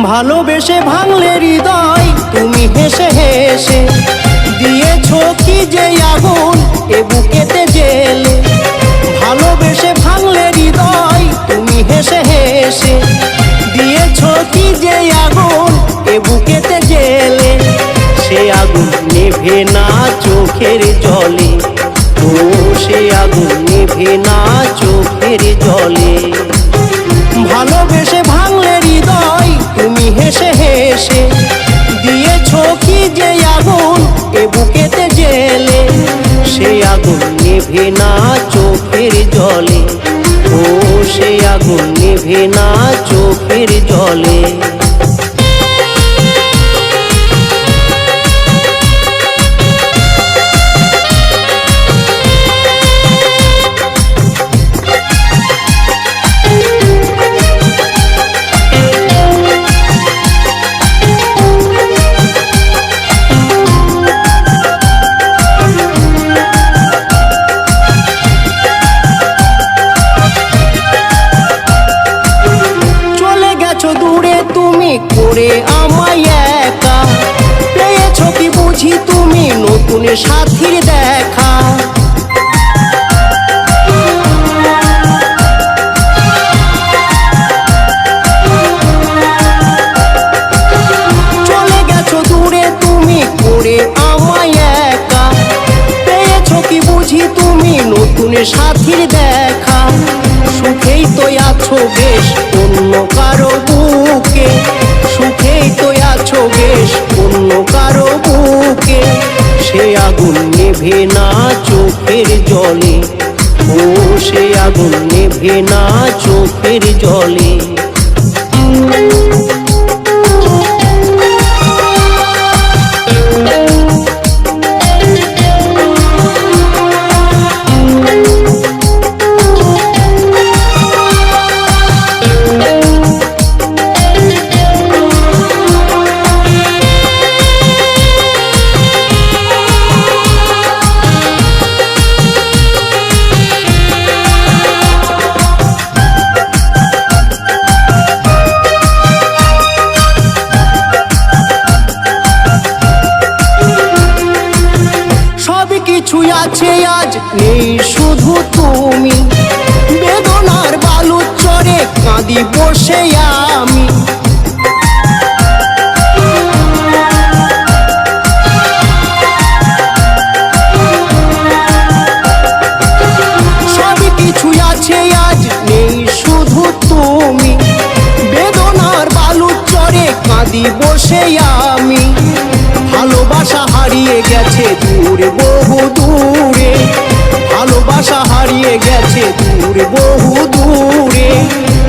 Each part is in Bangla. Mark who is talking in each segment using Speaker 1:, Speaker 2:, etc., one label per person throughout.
Speaker 1: ভালোবেসে ভাঙলে হৃদয় তুমি হেসে হেসে, দিয়েছো কি যে আগুন এ বুকেতে জেলে। ভালোবেসে ভাঙলে হৃদয় তুমি হেসে হেসে, দিয়েছো কি যে আগুন এ বুকেতে জেলে। সে আগুন নেভে না চোখের জলে, ও সে আগুন নেভে না চোখের জলে। ভালোবেসে ভাঙলে হৃদয় তুমি হেসে হেসে, দিয়েছো কি যে আগুন এ বুকেতে জেলে। সে আগুন নেভে না চোখের জলে, ও সে আগুন নেভে না চোখের জলে। করে আমায় একা, পেয়েছো কি বুঝি তুমি নতুন সাথীর দেখা। চলে গেছো দূরে তুমি করে আমায় একা, পেয়েছো কি বুঝি তুমি নতুন সাথীর দেখা। সুখেই তো আছো বেশ অন্য কারো বুকে, সুখেই তো আছো বেশ অন্য কারো বুকে। সে আগুন নেভে না চোখের জলে, ও সে আগুন নেভে না চোখের জলে। কিছুই আছে আজ নেই শুধু তুমি, বেদনার বালুর চরে কাঁদি বসে আমি। সব কিছুই আছে আজ নেই শুধু তুমি, বেদনার বালুর চরে কাঁদি বসে আমি। ভালোবাসা হারিয়ে গেছে দূরে বহু দূরে, ভালোবাসা হারিয়ে গেছে দূরে বহু দূরে।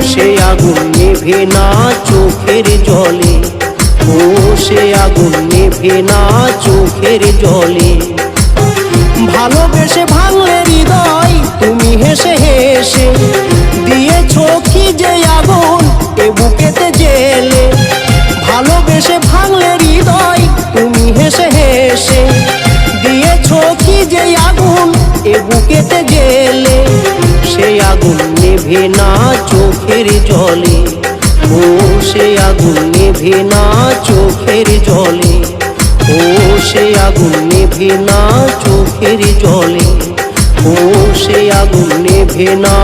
Speaker 1: সে আগুন নেভে না চোখের জলে, ও সে আগুন নেভে না চোখের জলে। ভালোবেসে ভাঙলে হৃদয় তুমি হেসে হেসে, দিয়েছো কি যে আগুন এ বুকেতে জেলে। ভালোবেসে ভাঙলে হৃদয় তুমি হেসে হেসে, দিয়েছো কি যে আগুন এ বুকেতে জেলে। সে আগুন নেভে না চোখের জলে, ও সে আগুন নেভে না চোখের জলে। ও সে আগুন নেভে না চোখের জলে, ও সে আগুন নেভে না।